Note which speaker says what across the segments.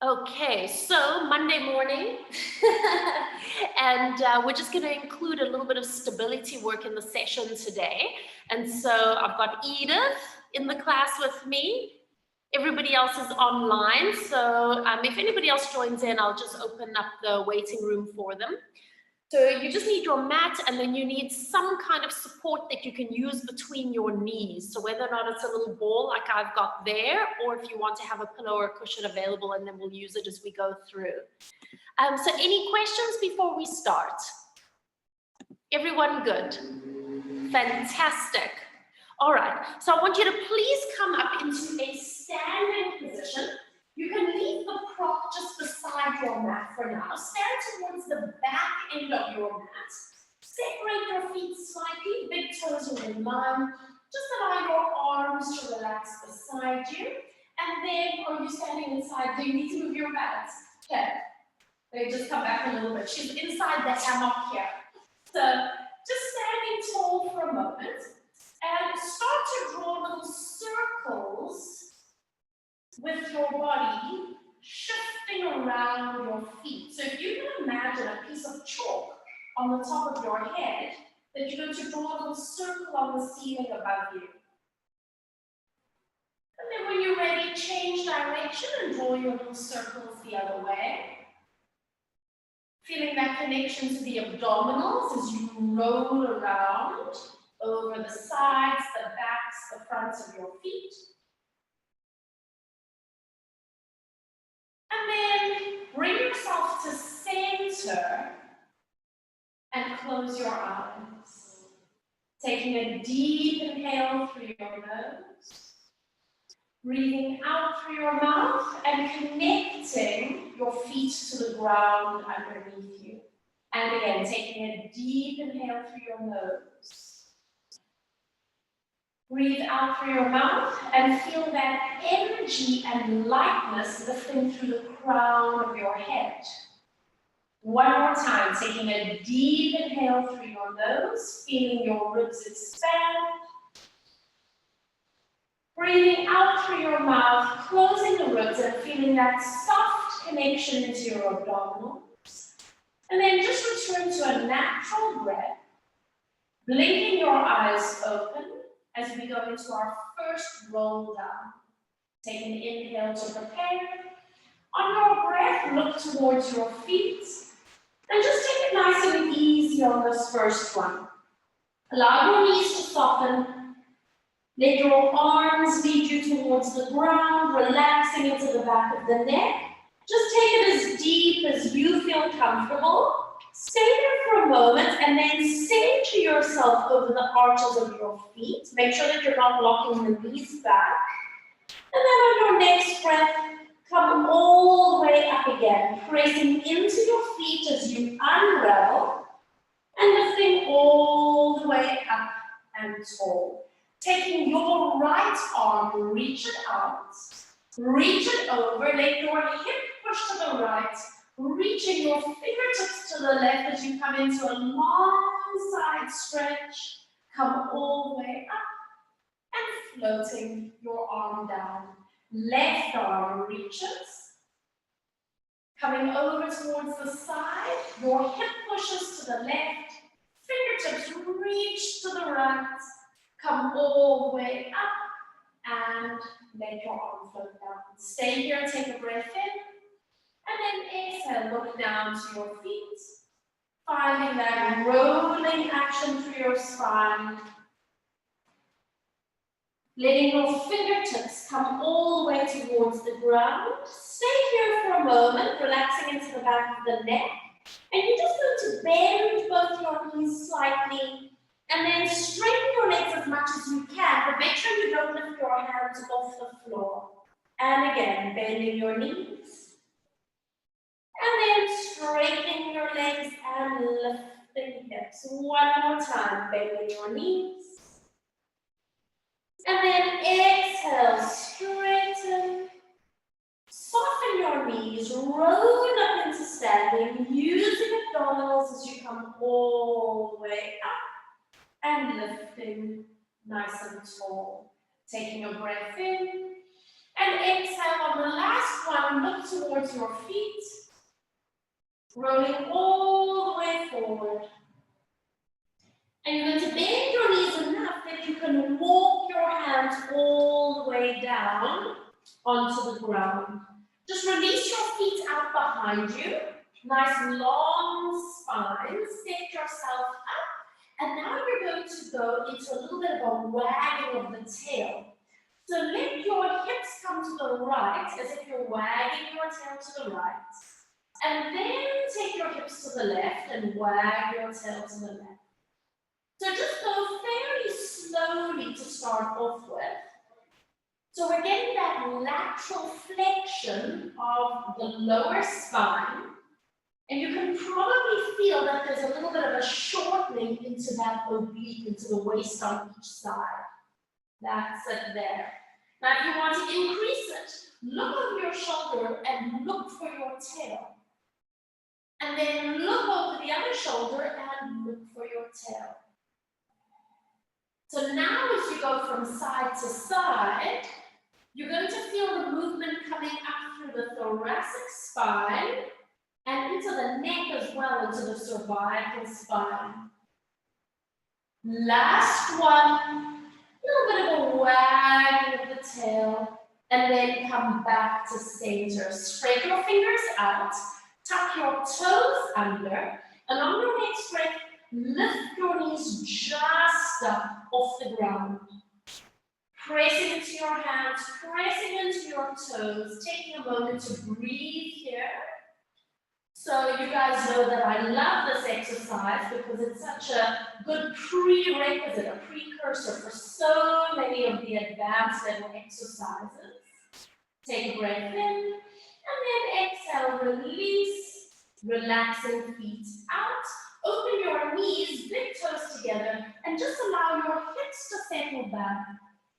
Speaker 1: Okay, so Monday morning, and we're just going to include a little bit of stability work in the session today. And so I've got Edith in the class with me. Everybody else is online, so if anybody else joins in, I'll just open up the waiting room for them. So you just need your mat, and then you need some kind of support that you can use between your knees. So whether or not it's a little ball like I've got there, or if you want to have a pillow or a cushion available, and then we'll use it as we go through. So any questions before we start? Everyone good? Fantastic. All right, so I want you to please come up into a standing position. You can leave the prop just beside your mat for now. Stand towards the back end of your mat. Separate your feet slightly, big toes are in line. Just allow your arms to relax beside you. And then, are you standing inside? Do you need to move your bats? Okay. They just come back a little bit. She's inside the hammock here. So, just standing tall for a moment. And start to draw little circles with your body shifting around your feet. So if you can imagine a piece of chalk on the top of your head, that you're going to draw a little circle on the ceiling above you. And then when you're ready, change direction and draw your little circles the other way. Feeling that connection to the abdominals as you roll around over the sides, the backs, the fronts of your feet. And then bring yourself to center and close your eyes. Taking a deep inhale through your nose. Breathing out through your mouth and connecting your feet to the ground underneath you. And again, taking a deep inhale through your nose. Breathe out through your mouth and feel that energy and lightness lifting through the crown of your head. One more time, taking a deep inhale through your nose, feeling your ribs expand. Breathing out through your mouth, closing the ribs and feeling that soft connection into your abdominals. And then just return to a natural breath, blinking your eyes open as we go into our first roll down. Take an inhale to prepare. On your breath, look towards your feet. And just take it nice and easy on this first one. Allow your knees to soften. Let your arms lead you towards the ground, relaxing into the back of the neck. Just take it as deep as you feel comfortable. Stay there for a moment and then center yourself over the arches of your feet. Make sure that you're not locking the knees back. And then on your next breath, come all the way up again, pressing into your feet as you unravel and lifting all the way up and tall. Taking your right arm, reach it out, reach it over, let your hip push to the right, reaching your fingertips to the left as you come into a long side stretch. Come all the way up and floating your arm down. Left arm reaches. Coming over towards the side, your hip pushes to the left, fingertips reach to the right. Come all the way up and let your arm float down. Stay here, take a breath in. And then exhale, look down to your feet. Finding that rolling action through your spine. Letting your fingertips come all the way towards the ground. Stay here for a moment, relaxing into the back of the neck. And you're just going to bend both your knees slightly. And then straighten your legs as much as you can, but make sure you don't lift your hands off the floor. And again, bending your knees. And then straightening your legs and lifting hips. One more time, bending your knees. And then exhale, straighten. Soften your knees, roll up into standing, using abdominals as you come all the way up. And lifting nice and tall. Taking a breath in And exhale on the last one, look towards your feet, rolling all the way forward. And you're going to bend your knees enough that you can walk your hands all the way down onto the ground. Just release your feet out behind you. Nice long spine. Set yourself up. And now you're going to go into a little bit of a wagging of the tail. So let your hips come to the right as if you're wagging your tail to the right. And then take your hips to the left and wag your tail to the left. So just go fairly slowly to start off with. So we're getting that lateral flexion of the lower spine. And you can probably feel that there's a little bit of a shortening into that oblique, into the waist on each side. That's it there. Now if you want to increase it, look over your shoulder and look for your tail. And then look over the other shoulder and look for your tail. So now as you go from side to side, you're going to feel the movement coming up through the thoracic spine and into the neck as well, into the cervical spine. Last one, a little bit of a wagging of the tail, and then come back to center. Spread your fingers out, tuck your toes under, and on your next breath, lift your knees just up off the ground. Pressing into your hands, pressing into your toes, taking a moment to breathe here. So you guys know that I love this exercise because it's such a good prerequisite, a precursor for so many of the advanced level exercises. Take a breath in, and then exhale, release, relaxing feet out. Open your knees, big toes together, and just allow your hips to settle back.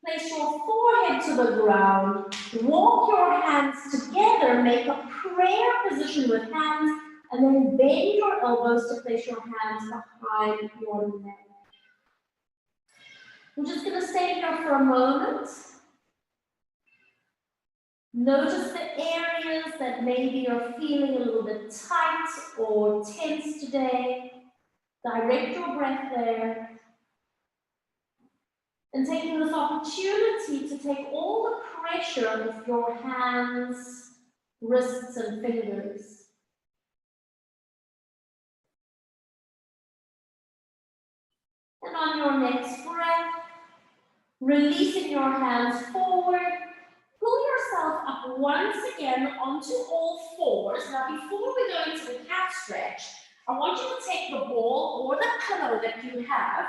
Speaker 1: Place your forehead to the ground. Walk your hands together. Make a prayer position with hands. And then bend your elbows to place your hands behind your neck. I'm just going to stay here for a moment. Notice the areas that maybe you're feeling a little bit tight or tense today. Direct your breath there. And taking this opportunity to take all the pressure of your hands, wrists, and fingers. And on your next breath, releasing your hands forward, pull yourself up once again onto all fours. Now, before we go into the cat stretch, I want you to take the ball or the pillow that you have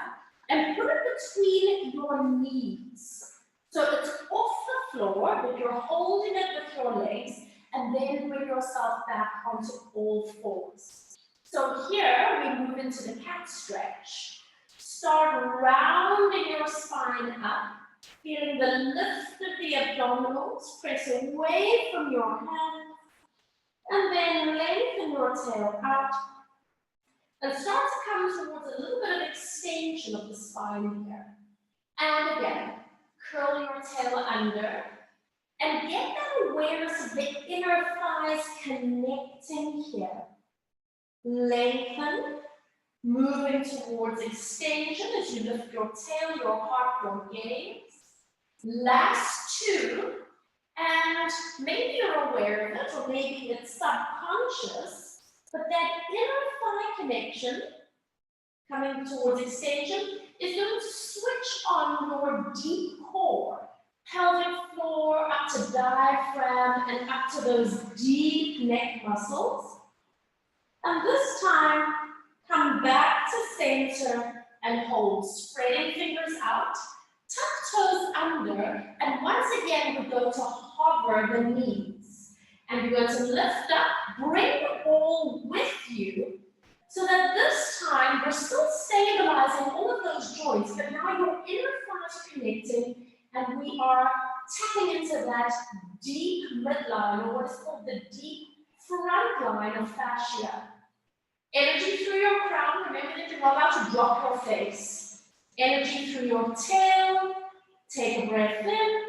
Speaker 1: and put it between your knees. So it's off the floor, but you're holding it with your legs, and then bring yourself back onto all fours. So here we move into the cat stretch. Start rounding your spine up, feeling the lift of the abdominals, press away from your hands, and then lengthen your tail out, and start to come towards a little bit of extension of the spine here. And again, curl your tail under, and get that awareness of the inner thighs connecting here. Lengthen. Moving towards extension as you lift your tail, your heart, your gaze. Last two, and maybe you're aware of it, or maybe it's subconscious, but that inner thigh connection, coming towards extension, is going to switch on your deep core, pelvic floor, up to diaphragm, and up to those deep neck muscles. And this time, come back to center and hold, spreading fingers out, tuck toes under, and once again we go to hover the knees. And you're going to lift up, bring the ball with you, so that this time we're still stabilizing all of those joints, but now your inner thighs are connecting, and we are tapping into that deep midline, or what is called the deep front line of fascia. Energy through your crown. Remember that you're not about to drop your face. Energy through your tail. Take a breath in.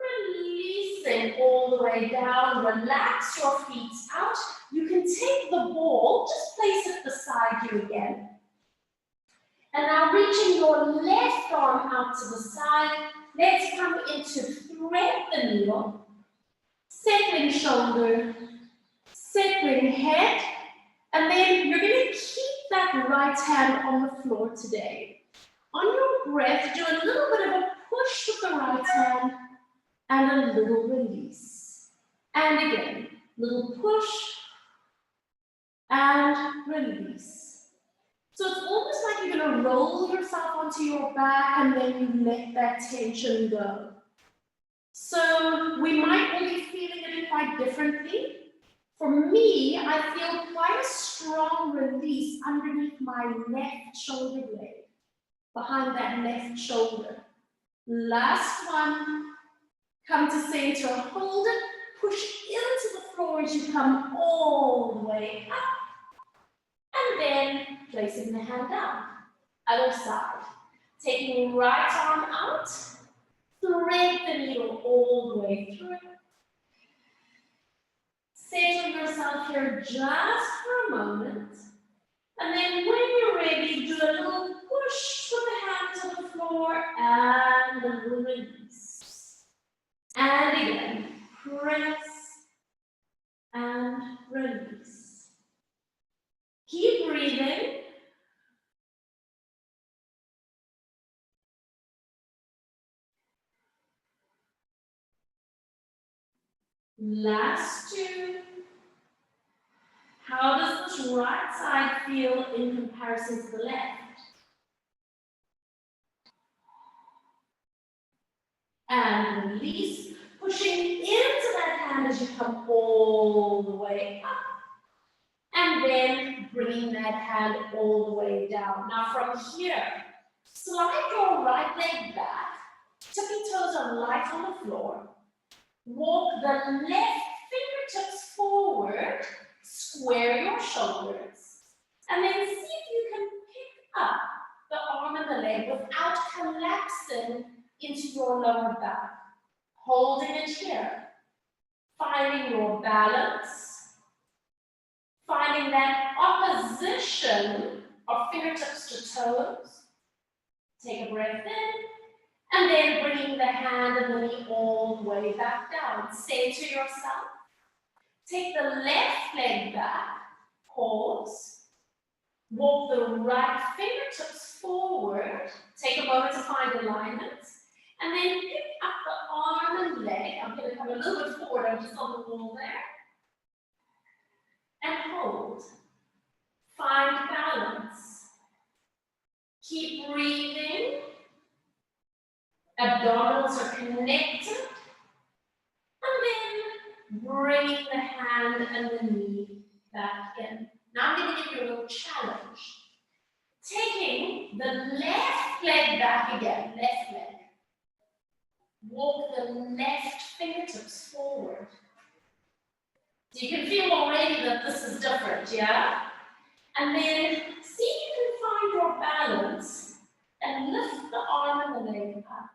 Speaker 1: Release Squeezing all the way down, relax your feet out. You can take the ball, just place it beside you again. And now reaching your left arm out to the side, let's come into thread the needle, settling shoulder, settling head, and then you're going to keep that right hand on the floor today. On your breath, do a little bit of a push with the right hand and a little release. And again, little push and release. So it's almost like you're going to roll yourself onto your back and then you let that tension go. So we might all be feeling it quite differently. For me, I feel quite a strong release underneath my left shoulder blade, behind that left shoulder. Last one, come to center, hold it, push into the floor as you come all the way up. And then placing the hand down. Other side. Taking right arm out, thread the needle all the way through. Settle yourself here just for a moment. And then when you're ready, do a little push with the hand to the floor and a little release. And again, press and release. Keep breathing. Last two. How does this right side feel in comparison to the left? And release, pushing into that hand as you come all the way up. And then bringing that hand all the way down. Now from here, slide your right leg back. Tippy toes are light on the floor. Walk the left fingertips forward. Square your shoulders. And then see if you can pick up the arm and the leg without collapsing into your lower back. Holding it here. Finding your balance. Finding that opposition of fingertips to toes. Take a breath in. And then bringing the hand and the knee all the way back down. Say to yourself, take the left leg back. Pause. Walk the right fingertips forward. Take a moment to find alignment. And then pick up the arm and leg. I'm going to come a little bit forward. I'm just on the wall there. And hold. Find balance. Keep breathing. Abdominals are connected. And then bringing the hand and the knee back in. Now I'm going to give you a little challenge. Taking the left leg back again, left leg. Walk the left fingertips forward. So you can feel already that this is different, yeah? And then see if you can find your balance and lift the arm and the leg up.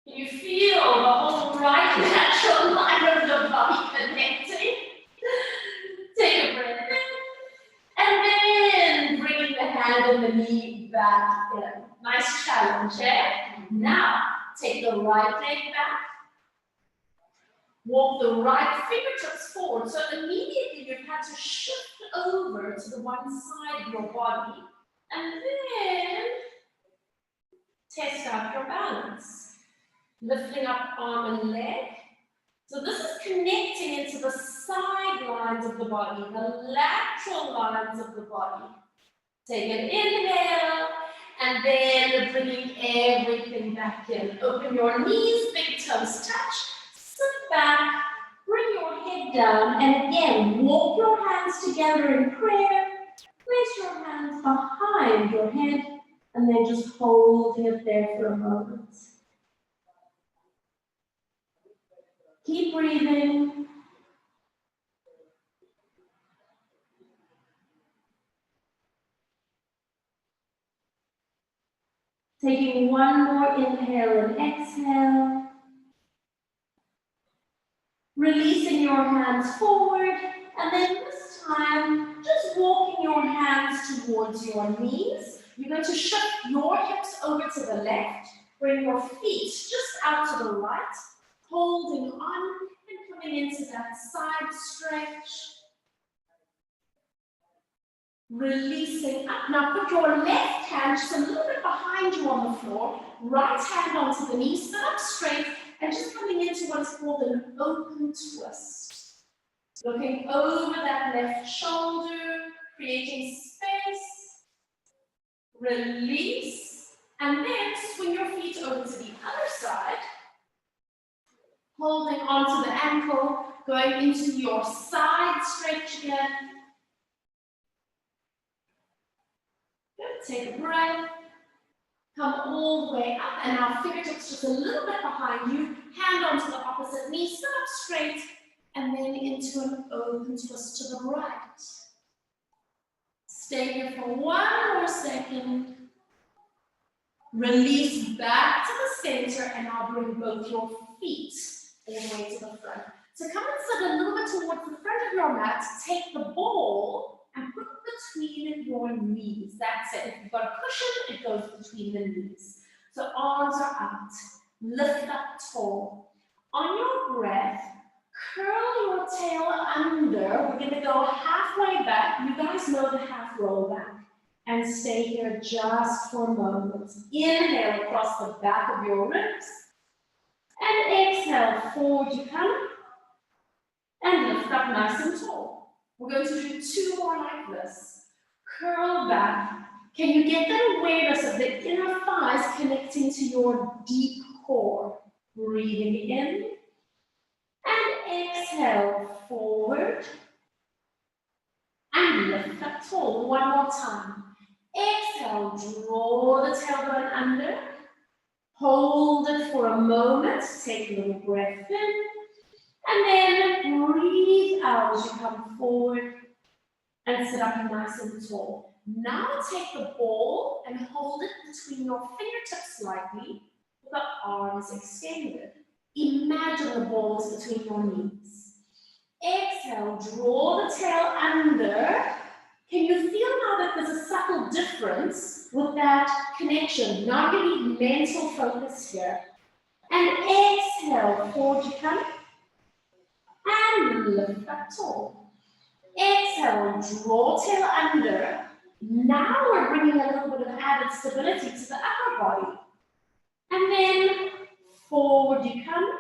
Speaker 1: You feel the whole right lateral line of the body connecting. Take a breath in. And then bringing the hand and the knee back in. Nice challenge, eh? Now, take the right leg back. Walk the right fingertips forward. So immediately you've had to shift over to the one side of your body. And then test out your balance. Lifting up arm and leg. So this is connecting into the side lines of the body, the lateral lines of the body. Take an inhale, and then bringing everything back in. Open your knees, big toes touch. Sit back, bring your head down, and again, walk your hands together in prayer. Place your hands behind your head, and then just holding it there for a moment. Keep breathing. Taking one more inhale and exhale. Releasing your hands forward, and then this time, just walking your hands towards your knees. You're going to shift your hips over to the left, bring your feet just out to the right, holding on and coming into that side stretch. Releasing up. Now put your left hand just a little bit behind you on the floor, right hand onto the knee, sit up straight, and just coming into what is called an open twist. Looking over that left shoulder, creating space. Release, and then swing your feet over to the other side, holding onto the ankle, going into your side stretch again. Good. Take a breath. Come all the way up, and now fingertips just a little bit behind you. Hand onto the opposite knee, sit up straight, and then into an open twist to the right. Stay here for one more second. Release back to the center, and now bring both your feet all the way to the front. So come and sit a little bit towards the front of your mat. Take the ball and put it between your knees. That's it. If you've got a cushion, it goes between the knees. So arms are out. Lift up tall. On your breath, curl your tail under. We're going to go halfway back. You guys know the half roll back. And stay here just for a moment. Inhale across the back of your ribs. And exhale, forward you come. And lift up nice and tall. We're going to do two more like this. Curl back. Can you get that awareness of the inner thighs connecting to your deep core? Breathing in. And exhale, forward. And lift up tall. One more time. Exhale, draw the tailbone under. Hold it for a moment. Take a little breath in. And then breathe out as you come forward and sit up nice and tall. Now take the ball and hold it between your fingertips slightly with the arms extended. Imagine the ball is between your knees. Exhale, draw the tail under. Can you feel now that there's a subtle difference with that connection? Now you need mental focus here. And exhale, forward you come. And lift up tall. Exhale, draw tail under. Now we're bringing a little bit of added stability to the upper body. And then forward you come.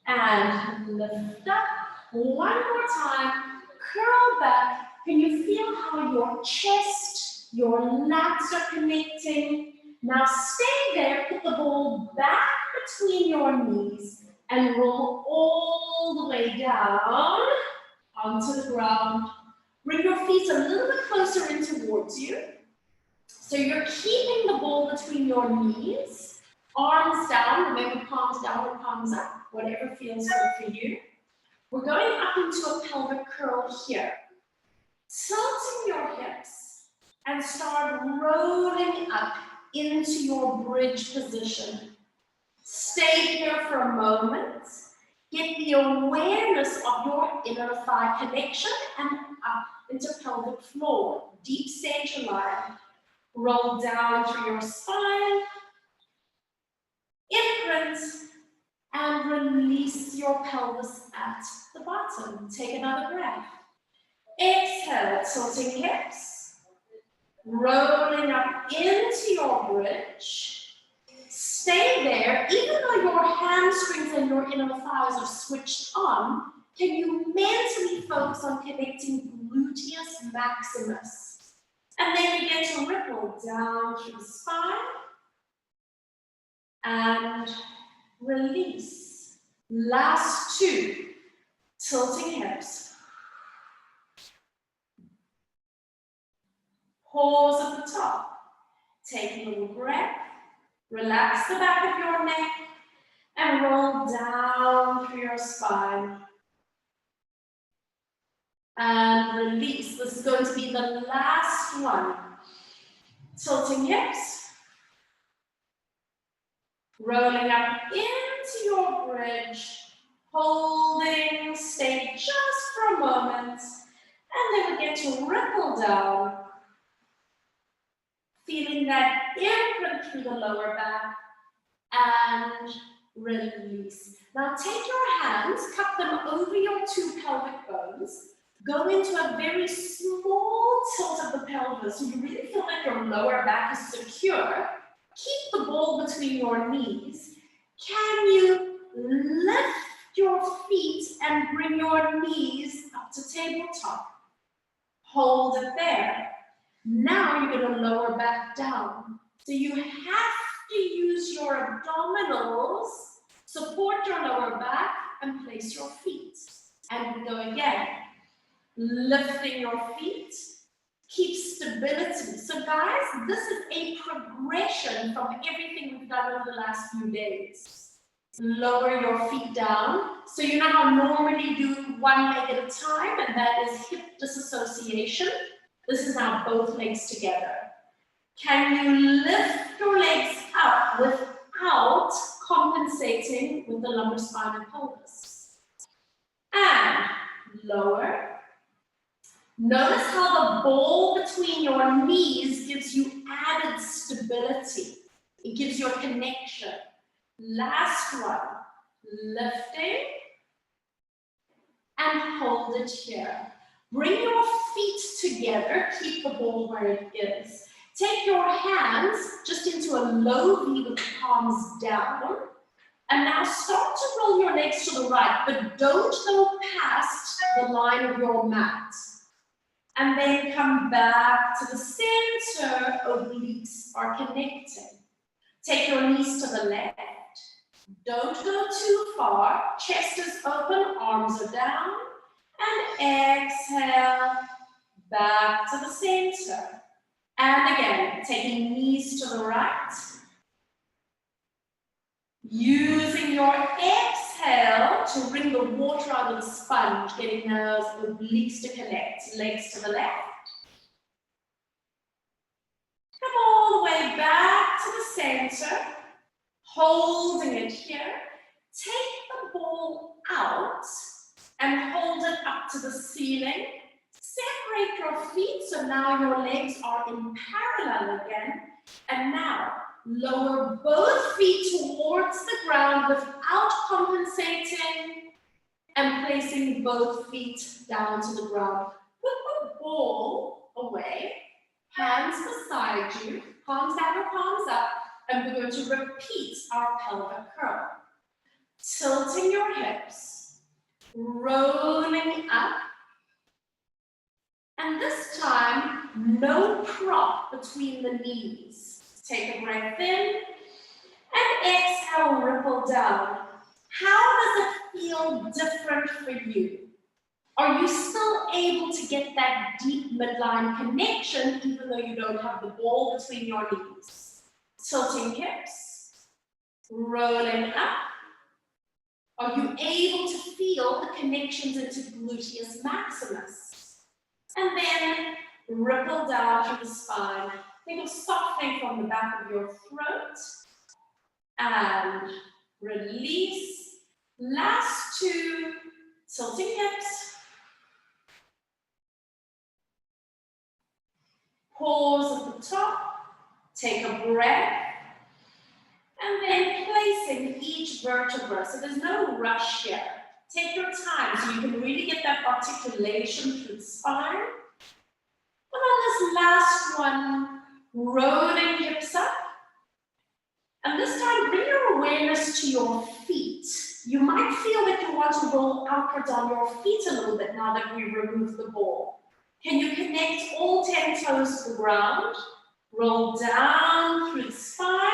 Speaker 1: And lift up. One more time. Curl back. Can you feel how your chest, your lats are connecting? Now stay there, put the ball back between your knees and roll all the way down onto the ground. Bring your feet a little bit closer in towards you. So you're keeping the ball between your knees, arms down, remember palms down or palms up, whatever feels good for you. We're going up into a pelvic curl here. Tilting your hips and start rolling up into your bridge position. Stay here for a moment. Get the awareness of your inner thigh connection and up into pelvic floor. Deep center line. Roll down through your spine. Imprint and release your pelvis at the bottom. Take another breath. Exhale, tilting hips, rolling up into your bridge. Stay there, even though your hamstrings and your inner thighs are switched on, can you mentally focus on connecting gluteus maximus? And then begin to ripple down through the spine and release. Last two, tilting hips. Pause at the top. Take a little breath. Relax the back of your neck and roll down through your spine. And release. This is going to be the last one. Tilting hips. Rolling up into your bridge. Holding forget to ripple down, feeling that imprint through the lower back, and release. Now take your hands, cup them over your two pelvic bones, go into a very small tilt of the pelvis so you really feel like your lower back is secure. Keep the ball between your knees. Can you lift your feet and bring your knees up to tabletop? Hold it there. Now you're going to lower back down. So you have to use your abdominals, support your lower back, and place your feet. And we go again. Lifting your feet. Keep stability. So guys, this is a progression from everything we've done over the last few days. Lower your feet down. So you know how normally you do one leg at a time, and that is hip disassociation. This is now both legs together. Can you lift your legs up without compensating with the lumbar spine and pelvis? And lower. Notice how the ball between your knees gives you added stability. It gives you a connection. Last one. Lifting. And hold it here. Bring your feet together. Keep the ball where it is. Take your hands just into a low V with the palms down. And now start to roll your legs to the right, but don't go past the line of your mat. And then come back to the center. Obliques are connecting. Take your knees to the left. Don't go too far. Chest is open, arms are down. And exhale, back to the center. And again, taking knees to the right. Using your exhale to wring the water out of the sponge, getting those obliques to connect. Legs to the left. Come all the way back to the center. Holding it here. Take the ball out and hold it up to the ceiling. Separate your feet so now your legs are in parallel again. And now lower both feet towards the ground without compensating and placing both feet down to the ground. Put the ball away, hands beside you, palms down or palms up, and we're going to repeat our pelvic curl. Tilting your hips, rolling up, and this time, no prop between the knees. Take a breath in, and exhale, ripple down. How does it feel different for you? Are you still able to get that deep midline connection even though you don't have the ball between your knees? Tilting hips, rolling up. Are you able to feel the connections into gluteus maximus? And then ripple down through the spine. Think of softening from the back of your throat. And release. Last two, tilting hips. Pause at the top. Take a breath. And then placing each vertebra. So there's no rush here. Take your time so you can really get that articulation through the spine. And on this last one, rolling hips up. And this time, bring your awareness to your feet. You might feel that you want to roll outwards on your feet a little bit now that we remove the ball. Can you connect all 10 toes to the ground? Roll down through the spine.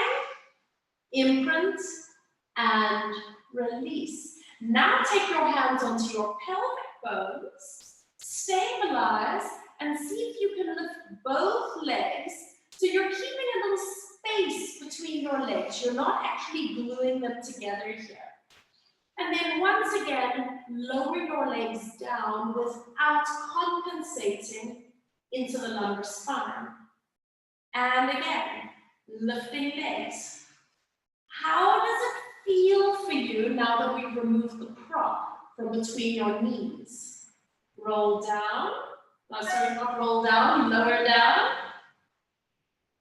Speaker 1: Imprint and release. Now take your hands onto your pelvic bones, stabilize, and see if you can lift both legs so you're keeping a little space between your legs. You're not actually gluing them together here. And then once again, lower your legs down without compensating into the lumbar spine. And again, lifting legs. How does it feel for you now that we've removed the prop from between your knees? Roll down, No, sorry, not roll down, lower down.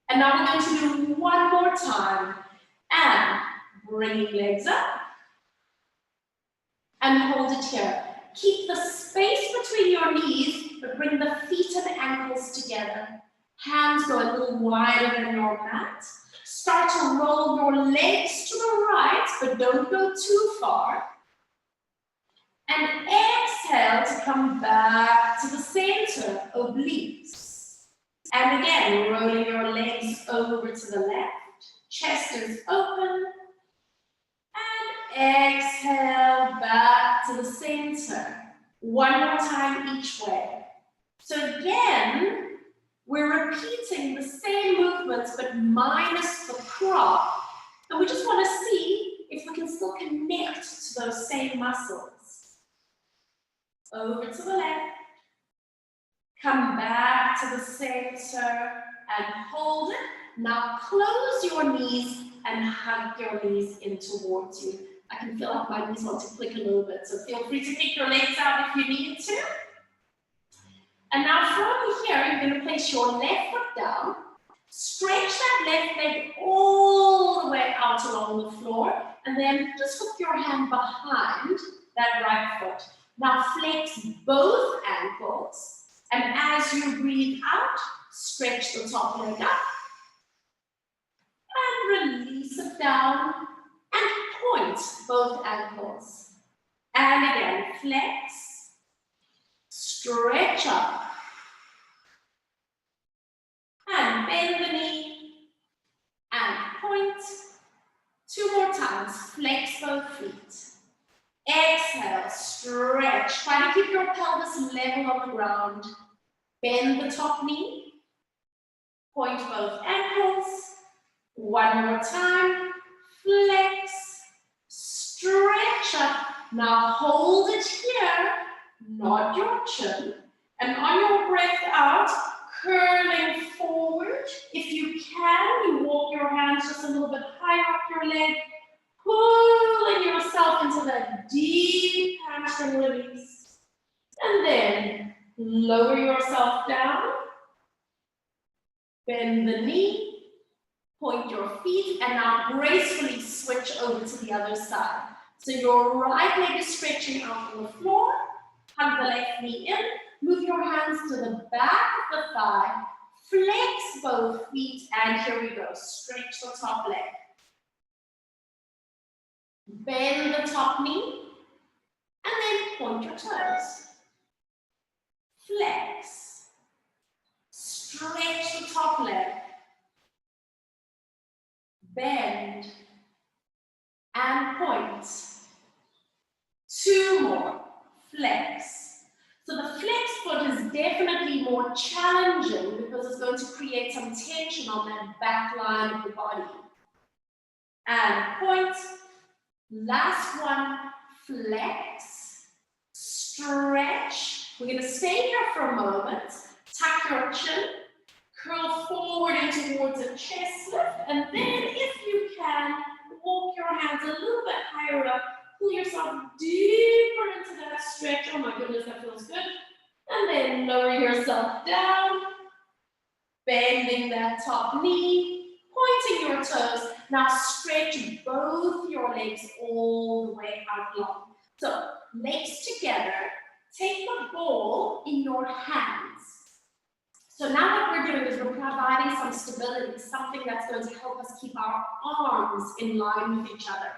Speaker 1: And now we're going to do one more time. And bringing legs up. And hold it here. Keep the space between your knees, but bring the feet and ankles together. Hands go a little wider than your mat. Start to roll your legs to the right, but don't go too far. And exhale to come back to the center, obliques. And again, rolling your legs over to the left. Chest is open. And exhale back to the center. One more time each way. So again, we're repeating the same movements but minus the prop. And we just want to see if we can still connect to those same muscles. Over to the left. Come back to the center and hold it. Now close your knees and hug your knees in towards you. I can feel like my knees want to click a little bit, so feel free to take your legs out if you need to. And now from here, you're going to place your left foot down. Stretch that left leg all the way out along the floor, and then just hook your hand behind that right foot. Now flex both ankles, and as you breathe out, stretch the top leg up, and release it down, and point both ankles. And again, flex, stretch up, and bend the knee, and point. Two more times, flex both feet. Exhale, stretch. Try to keep your pelvis level on the ground. Bend the top knee, point both ankles. One more time, flex, stretch up. Now hold it here, nod your chin, and on your breath out, curling forward. If you can, you walk your hands just a little bit higher up your leg, pulling yourself into that deep hamstring release. And then lower yourself down, bend the knee, point your feet, and now gracefully switch over to the other side. So your right leg is stretching out on the floor, hug the left knee in, move your hands to the back of the thigh, flex both feet, and here we go, stretch the top leg. Bend the top knee, and then point your toes. Flex, stretch the top leg, bend, and point. Two more, flex. So the flex foot is definitely more challenging because it's going to create some tension on that back line of the body. And point. Last one, flex, stretch. We're going to stay here for a moment. Tuck your chin, curl forward and towards a chest lift, and then if you can, walk your hands a little bit higher up, pull yourself deeper into that stretch. Oh my goodness, that feels good. And then lower yourself down, bending that top knee, pointing your toes. Now stretch both your legs all the way out long. So legs together, take the ball in your hands. So now what we're doing is we're providing some stability, something that's going to help us keep our arms in line with each other.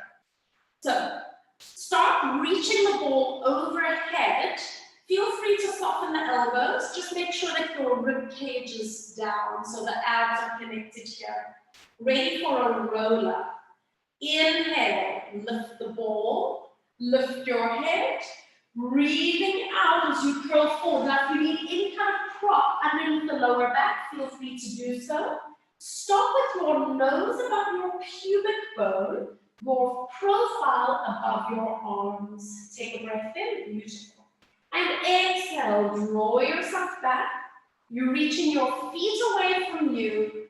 Speaker 1: So start reaching the ball overhead. Feel free to soften the elbows. Just make sure that your rib cage is down so the abs are connected here. Ready for a roll up. Inhale, lift the ball, lift your head. Breathing out as you curl forward. Now if you need any kind of prop underneath the lower back, feel free to do so. Stop with your nose above your pubic bone, your profile above your arms. Take a breath in, beautiful. And exhale, draw yourself back. You're reaching your feet away from you,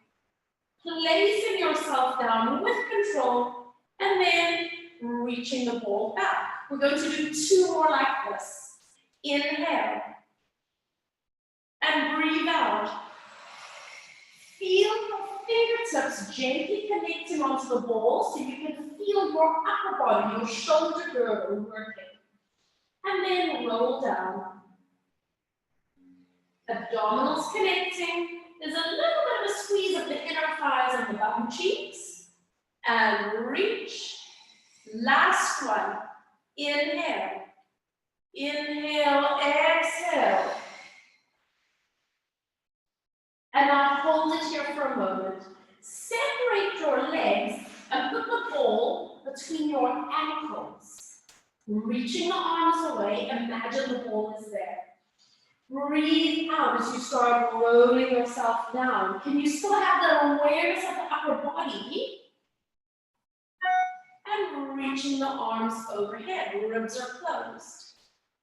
Speaker 1: placing yourself down with control, and then reaching the ball back. We're going to do two more like this. Inhale. And breathe out. Feel your fingertips gently connecting onto the ball so you can feel your upper body, your shoulder girdle working. And then roll down. Abdominals connecting. There's a little bit of a squeeze of the inner thighs and the bum cheeks. And reach. Last one. Inhale. Inhale, exhale. And now hold it here for a moment. Separate your legs and put the ball between your ankles. Reaching the arms away, imagine the ball is there. Breathe out as you start rolling yourself down. Can you still have that awareness of the upper body? And reaching the arms overhead, ribs are closed.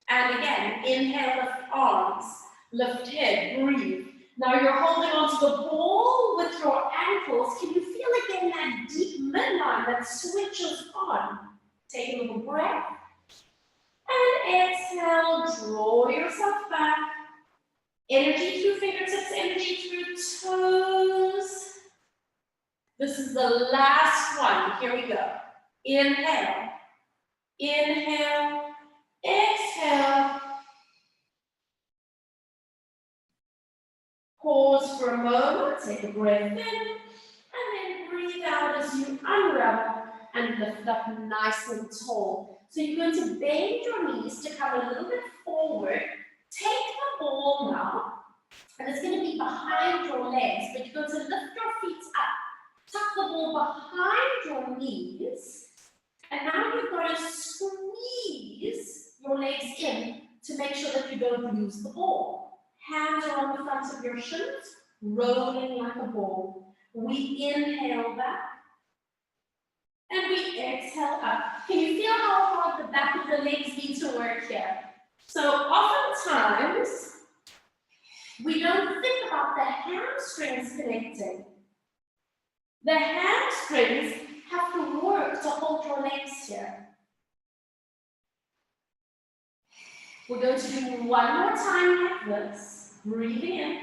Speaker 1: And again, inhale, lift arms, lift head, breathe. Now you're holding onto the ball with your ankles. Can you feel again that deep midline that switches on? Take a little breath. And exhale, draw yourself back. Energy through fingertips, energy through toes. This is the last one. Here we go. Inhale. Inhale. Exhale. Pause for a moment, take a breath in, and then breathe out as you unravel and lift up nice and tall. So you're going to bend your knees to come a little bit forward. Take the ball now, and it's going to be behind your legs, but you're going to lift your feet up. Tuck the ball behind your knees, and now you're going to squeeze your legs in to make sure that you don't lose the ball. Hands are on the fronts of your shins, rolling like a ball. We inhale back, and we exhale up. Can you feel how hard the back of the legs need to work here? So oftentimes, we don't think about the hamstrings connecting. The hamstrings have to work to hold your legs here. We're going to do one more time like this. Breathing in.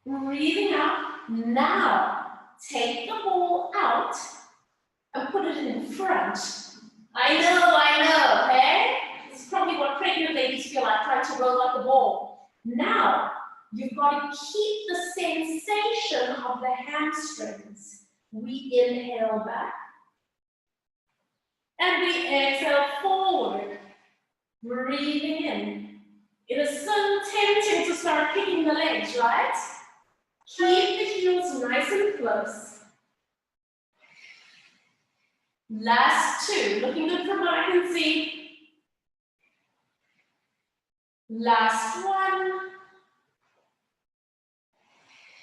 Speaker 1: Breathing out. Now, take the ball out and put it in front. I know, okay? This is probably what pregnant ladies feel like, trying to roll out the ball. Now, you've got to keep the sensation of the hamstrings. We inhale back. And we exhale forward. Breathing in. It is so tempting to start kicking the legs, right? Keep the heels nice and close. Last two. Looking good from what I can see. Last one.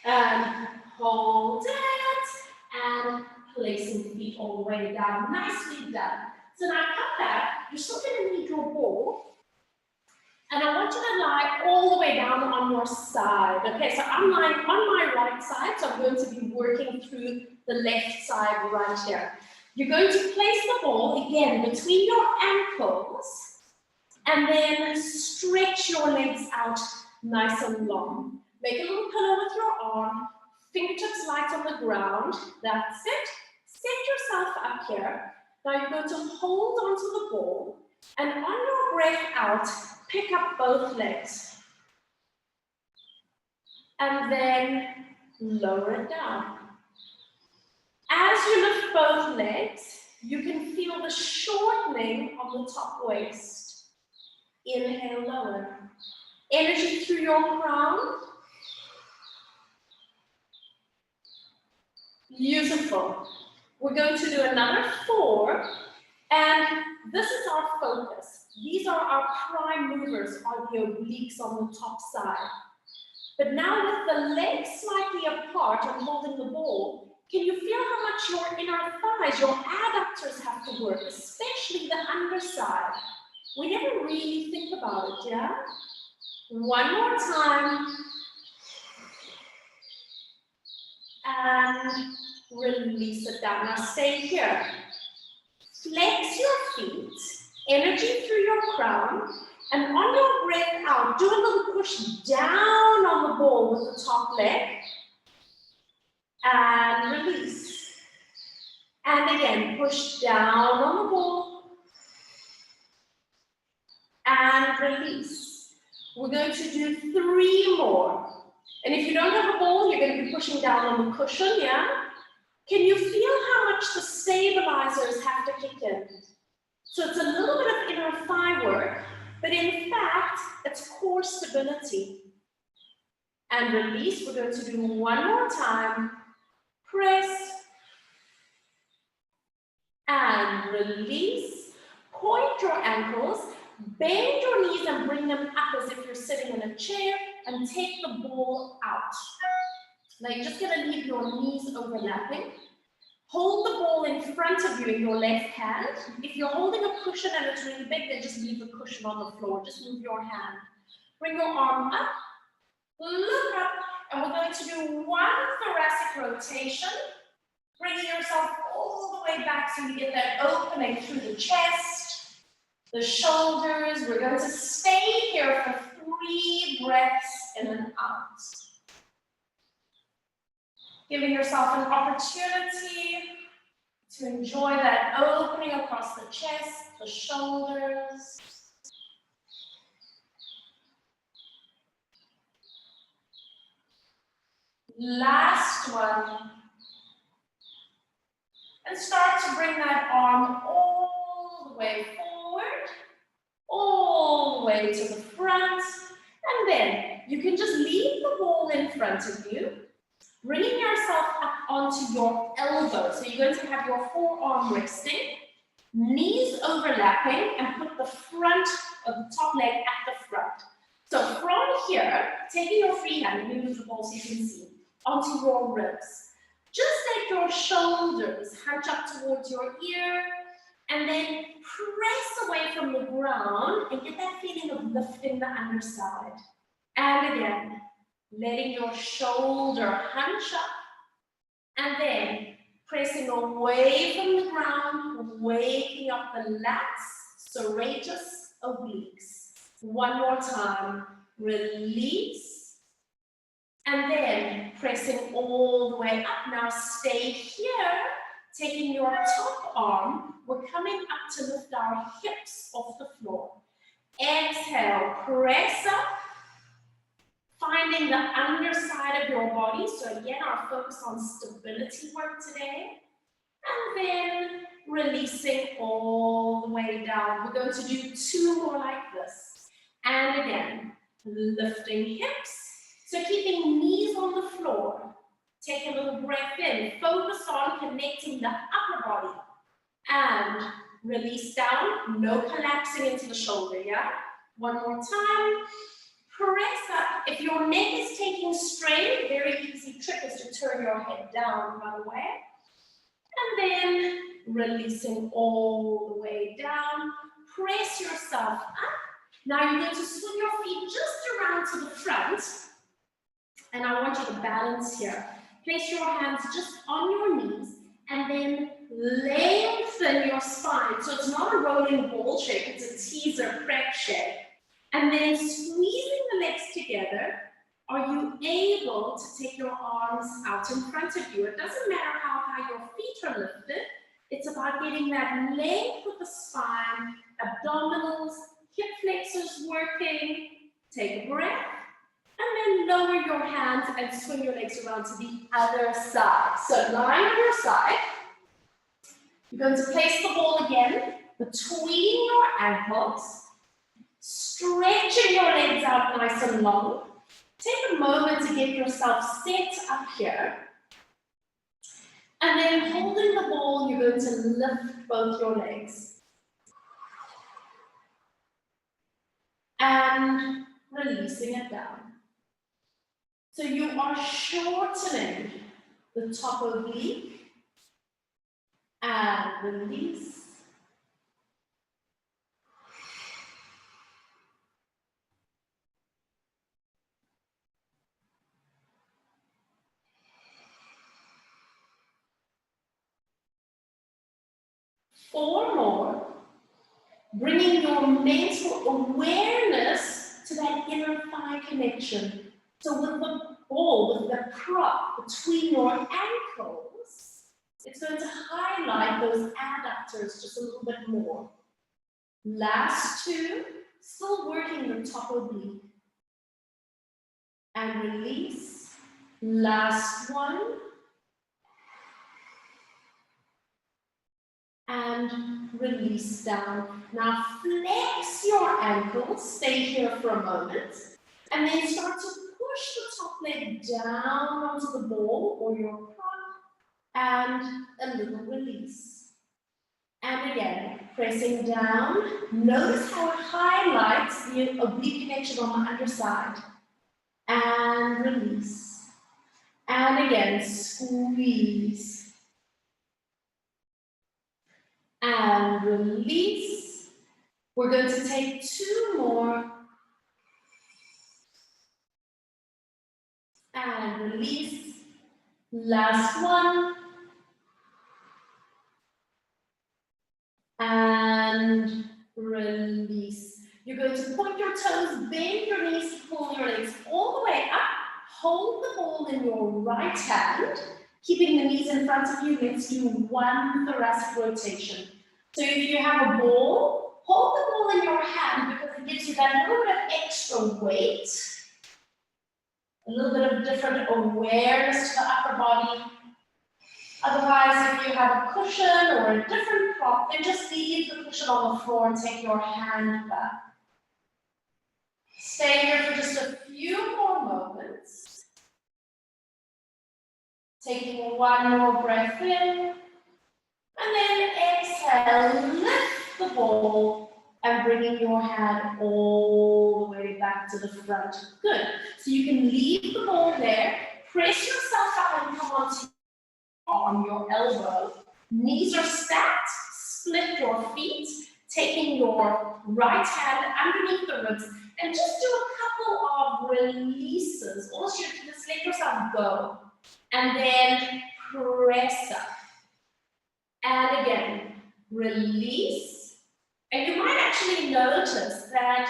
Speaker 1: And hold it. And placing the feet all the way down. Nicely done. So now come back. You're still going to need your ball. And I want you to lie all the way down on your side. Okay, so I'm lying on my right side, so I'm going to be working through the left side right here. You're going to place the ball, again, between your ankles, and then stretch your legs out nice and long. Make a little pillow with your arm, fingertips light on the ground. That's it. Set yourself up here. Now you're going to hold onto the ball, and on your breath out, pick up both legs. And then lower it down. As you lift both legs, you can feel the shortening of the top waist. Inhale, lower. Energy through your crown. Beautiful. We're going to do another 4. And this is our focus. These are our prime movers, are the obliques on the top side. But now with the legs slightly apart and holding the ball, can you feel how much your inner thighs, your adductors have to work, especially the underside? We never really think about it, yeah? One more time. And release it down. Now stay here. Flex your feet, energy through your crown, And on your breath out, do a little push down on the ball with the top leg. And release. And again, push down on the ball. And release. We're going to do 3 more. And if you don't have a ball, you're going to be pushing down on the cushion, yeah? Can you feel how much the stabilizers have to kick in? So it's a little bit of inner thigh work, but in fact, it's core stability. And release, we're going to do 1 more time. Press. And release. Point your ankles. Bend your knees and bring them up as if you're sitting in a chair, and take the ball out. Now you're just going to leave your knees overlapping. Hold the ball in front of you in your left hand. If you're holding a cushion and it's really big, then just leave the cushion on the floor. Just move your hand. Bring your arm up, look up, and we're going to do 1 thoracic rotation, bringing yourself all the way back so you get that opening through the chest, the shoulders. We're going to stay here for 3 breaths in and out. Giving yourself an opportunity to enjoy that opening across the chest, the shoulders. Last one. And start to bring that arm all the way forward, all the way to the front. And then you can just leave the ball in front of you, bringing yourself up onto your elbow. So you're going to have your forearm resting, knees overlapping, and put the front of the top leg at the front. So from here, taking your free hand, let me move the ball so you can see, onto your ribs. Just let your shoulders hunch up towards your ear, and then press away from the ground and get that feeling of lifting the underside. And again, letting your shoulder hunch up, and then pressing away from the ground, waking up the lats, serratus obliques. 1 more time, release, and then pressing all the way up. Now stay here, taking your top arm, we're coming up to lift our hips off the floor. Exhale, press up, finding the underside of your body. So again, our focus on stability work today. And then releasing all the way down. We're going to do 2 more like this. And again, lifting hips. So keeping knees on the floor. Take a little breath in. Focus on connecting the upper body. And release down. No collapsing into the shoulder, yeah? 1 more time. Press up. If your neck is taking strain, very easy trick is to turn your head down right away. And then releasing all the way down. Press yourself up. Now you're going to swing your feet just around to the front. And I want you to balance here. Place your hands just on your knees and then lengthen your spine. So it's not a rolling ball shape, it's a teaser prep shape. And then squeezing the legs together, are you able to take your arms out in front of you? It doesn't matter how high your feet are lifted. It's about getting that length with the spine, abdominals, hip flexors working. Take a breath. And then lower your hands and swing your legs around to the other side. So lying on your side, you're going to place the ball again between your ankles. Stretching your legs out nice and long. Take a moment to get yourself set up here. And then holding the ball, you're going to lift both your legs. And releasing it down. So you are shortening the top oblique. And release. Four more. bringing your mental awareness to that inner thigh connection. So with the ball, with the prop between your ankles, it's going to highlight those adductors just a little bit more. Last two, still working the top oblique. And release. Last one. And release down. Now flex your ankles, stay here for a moment, and then start to push the top leg down onto the ball or your prop, and a little release. And again, pressing down. Notice how it highlights the oblique connection on the underside. And release. And again, squeeze. And release. We're going to take two more. And release. Last one. And release. You're going to point your toes, bend your knees, pull your legs all the way up. Hold the ball in your right hand, keeping the knees in front of you. Let's do one thoracic rotation. So if you have a ball, hold the ball in your hand because it gives you that little bit of extra weight, a little bit of different awareness to the upper body. Otherwise, if you have a cushion or a different prop, then just leave the cushion on the floor and take your hand back. Stay here for just a few more moments. Taking one more breath in. And then exhale, lift the ball and bringing your hand all the way back to the front. Good. So you can leave the ball there, press yourself up and come onto on your elbow. Knees are stacked, split your feet, taking your right hand underneath the ribs, and just do a couple of releases. Also, just let yourself go. And then press up. And again, release. And you might actually notice that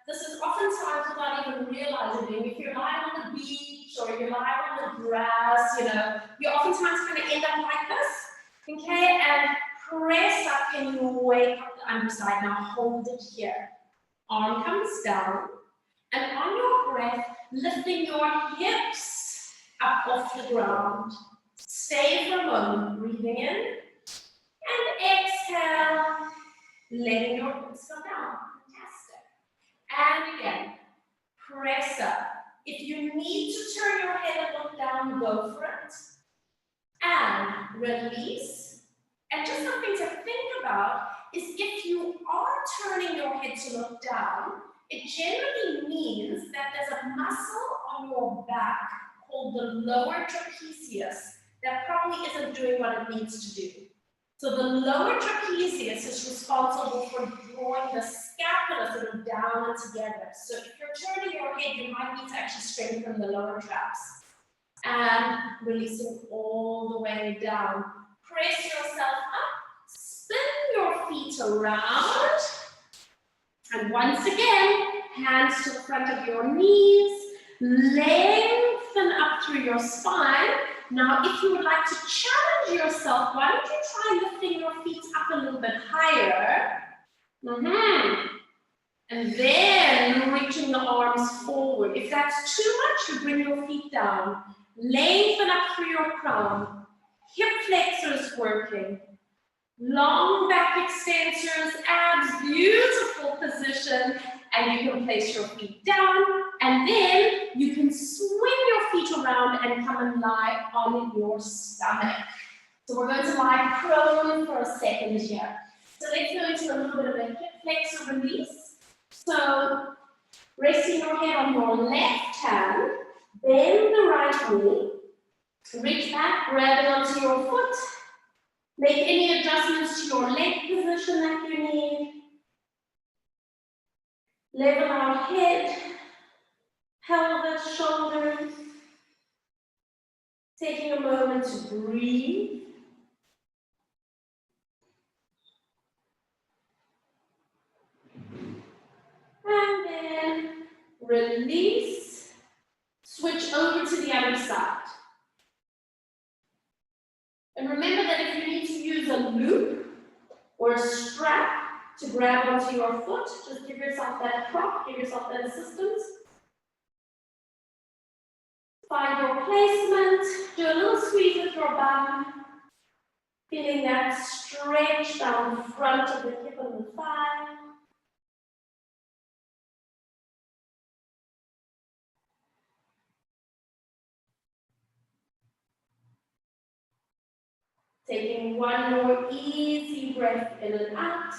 Speaker 1: this is oftentimes without even realizing it. If you're lying on the beach or you're lying on the grass, you oftentimes kind of end up like this. Okay, and press up and you wake up the underside. Now hold it here. Arm comes down. And on your breath, lifting your hips up off the ground. Stay for a moment, breathing in. And exhale, letting your hips come down. Fantastic. And again, press up. If you need to turn your head and look down, go for it. And release. And just something to think about is if you are turning your head to look down, it generally means that there's a muscle on your back called the lower trapezius that probably isn't doing what it needs to do. So the lower trapezius is responsible for drawing the scapula sort of down and together. So if you're turning your head, you might need to actually strengthen the lower traps. And releasing all the way down. Press yourself up, spin your feet around. And once again, hands to the front of your knees, lengthen up through your spine. Now, if you would like to challenge yourself, why don't you try lifting your feet up a little bit higher? And then reaching the arms forward. If that's too much, you bring your feet down. Lengthen up through your crown. Hip flexors working. Long back extensors, abs, beautiful position. And you can place your feet down. And then you can swing your feet around and come and lie on your stomach. So we're going to lie prone for a second here. So let's go into a little bit of a hip flexor release. So resting your head on your left hand, bend the right knee, reach back, grab it onto your foot, make any adjustments to your leg position that you need, level out head, pelvis, shoulders, taking a moment to breathe. release, switch over to the other side. And remember that if you need to use a loop or a strap to grab onto your foot, just give yourself that prop, give yourself that assistance. Find your placement, do a little squeeze with your bum, feeling that stretch down the front of the hip and the thigh. Taking one more easy breath in and out.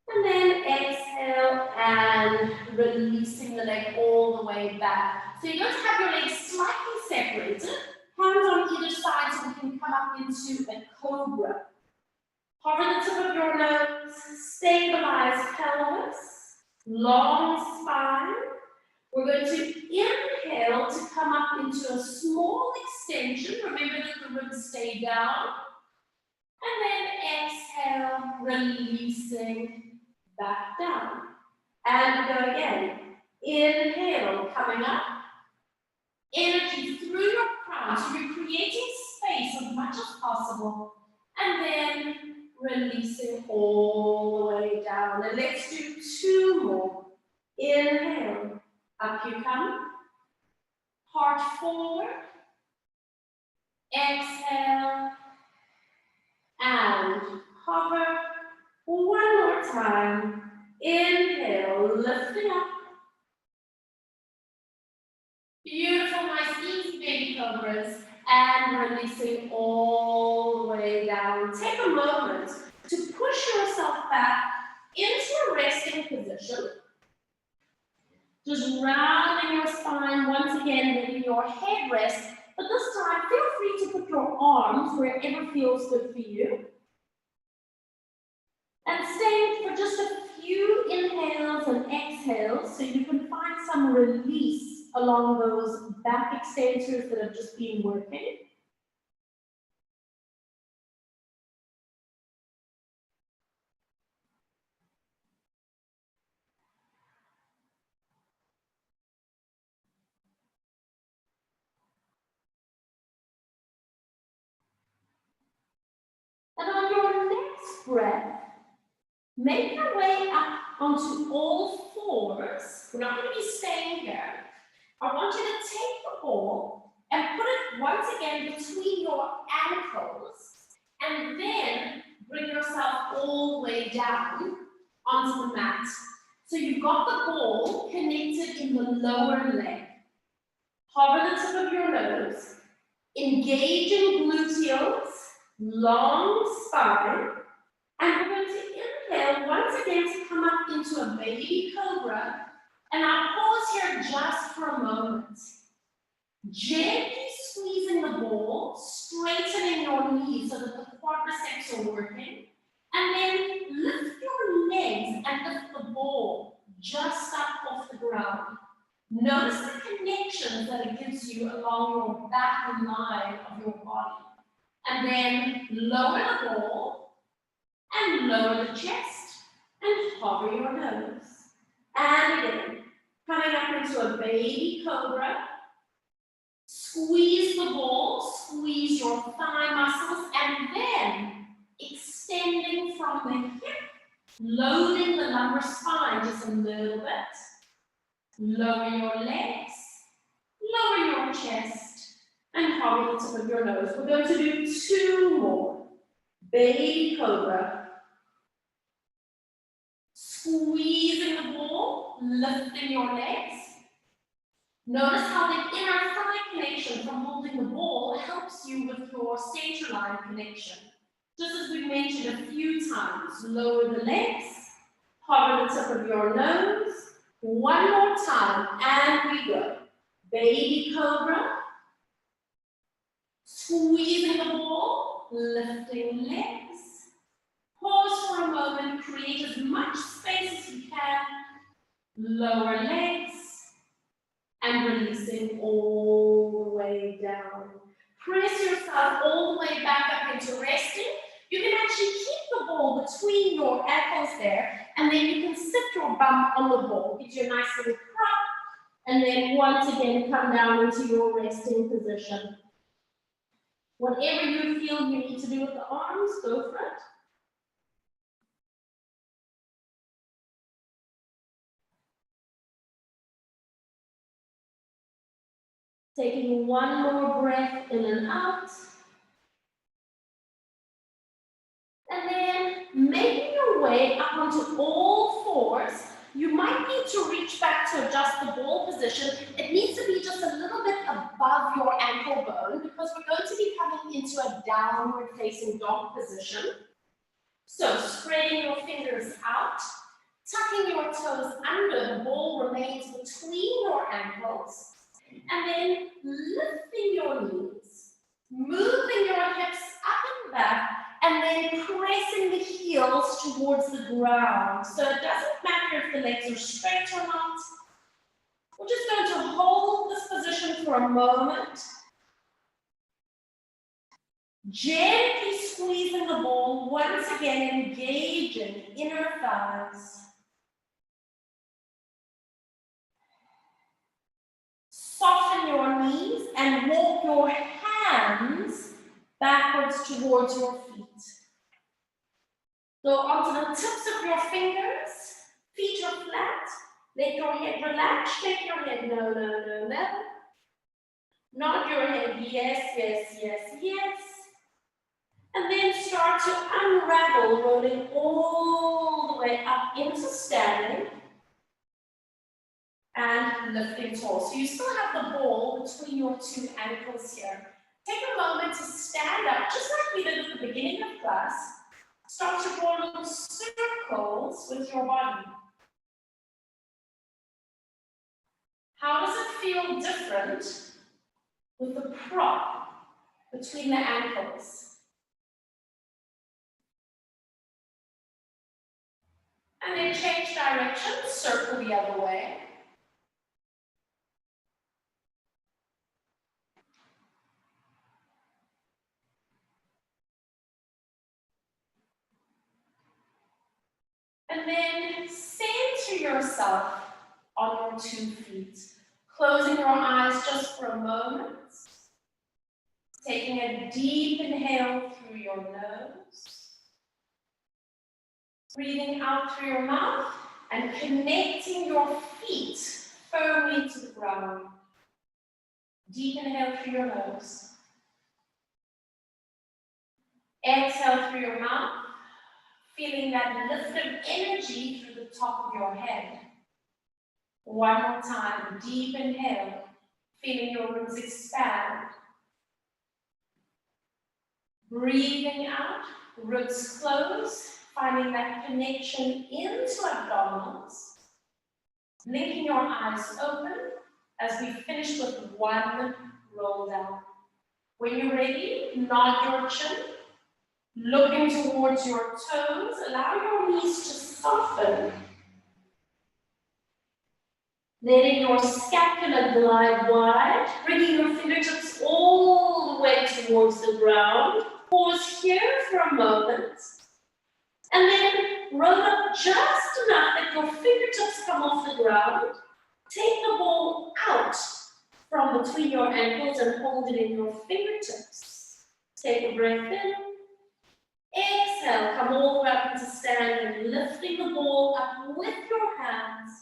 Speaker 1: And then exhale and releasing the leg all the way back. So you're going to have your legs slightly separated, hands on either side so we can come up into a cobra. Hover the tip of your nose, stabilize pelvis, long spine. We're going to inhale to come up into a small extension. Remember that the ribs stay down. And then exhale, releasing back down. And go again. Inhale, coming up. Energy through your crown. So you're creating space as much as possible. And then releasing all the way down. And let's do 2 more. Inhale. Up you come, heart forward, exhale, and hover. 1 more time, inhale, lifting up. Beautiful, nice, easy baby cobras, and releasing all the way down. Take a moment to push yourself back into a resting position. Just rounding your spine, once again, letting your head rest. But this time, feel free to put your arms wherever feels good for you. And stay for just a few inhales and exhales so you can find some release along those back extensors that have just been working. And on your next breath, make your way up onto all fours. We're not going to be staying here. I want you to take the ball and put it once again between your ankles, and then bring yourself all the way down onto the mat. So you've got the ball connected in the lower leg. Hover the tip of your nose, engaging gluteals, long spine, and we're going to inhale once again to come up into a baby cobra. And I'll pause here just for a moment. Gently squeezing the ball, straightening your knees so that the quadriceps are working. And then lift your legs and lift the ball just up off the ground. Notice the connections that it gives you along your back line of your body. And then lower the ball and lower the chest and hover your nose. And again, coming up into a baby cobra. Squeeze the ball, squeeze your thigh muscles, and then extending from the hip, loading the lumbar spine just a little bit. Lower your legs, lower your chest, and hover the tip of your nose. We're going to do 2 more. Baby cobra. Squeezing the ball, lifting your legs. Notice how the inner thigh connection from holding the ball helps you with your center line connection. Just as we mentioned a few times, lower the legs, hover the tip of your nose. 1 more time, and we go. Baby cobra. Squeezing the ball, lifting legs. Pause for a moment, create as much space as you can. Lower legs. And releasing all the way down. Press yourself all the way back up into resting. You can actually keep the ball between your ankles there, and then you can sit your bum on the ball. Gives you a nice little prop, and then once again come down into your resting position. Whatever you feel you need to do with the arms, go for it. Taking one more breath in and out. And then making your way up onto all fours. You might need to reach back to adjust the ball position. It needs to be just a little bit above your ankle bone because we're going to be coming into a downward facing dog position. So spreading your fingers out, tucking your toes under, the ball remains between your ankles, and then lifting your knees, moving your hips up and back, and then pressing the heels towards the ground. So it doesn't matter if the legs are straight or not. We're just going to hold this position for a moment. Gently squeezing the ball, once again engaging inner thighs. Soften your knees and walk your hands backwards towards your feet. Go onto the tips of your fingers, feet are flat, let your head relax, shake your head, no, no, no, no. Nod your head, yes, yes, yes, yes. And then start to unravel, rolling all the way up into standing and lifting tall. So you still have the ball between your two ankles here. Take a moment to stand up, just like we did at the beginning of class. Start to draw little circles with your body. How does it feel different with the prop between the ankles? And then change direction, circle the other way. And then center yourself on your 2 feet. Closing your eyes just for a moment. Taking a deep inhale through your nose. Breathing out through your mouth and connecting your feet firmly to the ground. Deep inhale through your nose. Exhale through your mouth, feeling that lift of energy through the top of your head. One more time, deep inhale, feeling your ribs expand. Breathing out, ribs close, finding that connection into abdominals. Blinking your eyes open as we finish with one roll down. When you're ready, nod your chin, looking towards your toes, allow your knees to soften. Letting your scapula glide wide, bringing your fingertips all the way towards the ground. Pause here for a moment, and then roll up just enough that your fingertips come off the ground. Take the ball out from between your ankles and hold it in your fingertips. Take a breath in. Exhale, come all the way up into standing, lifting the ball up with your hands.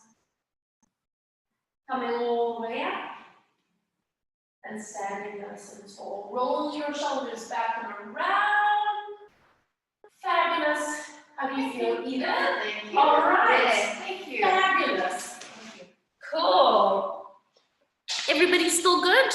Speaker 1: Coming all the way up and standing nice and tall. Roll your shoulders back and around. Fabulous. How do you feel, Eva?
Speaker 2: Thank you.
Speaker 1: All right.
Speaker 2: Yes, thank you.
Speaker 1: Fabulous.
Speaker 2: Thank you.
Speaker 1: Cool. Everybody still good?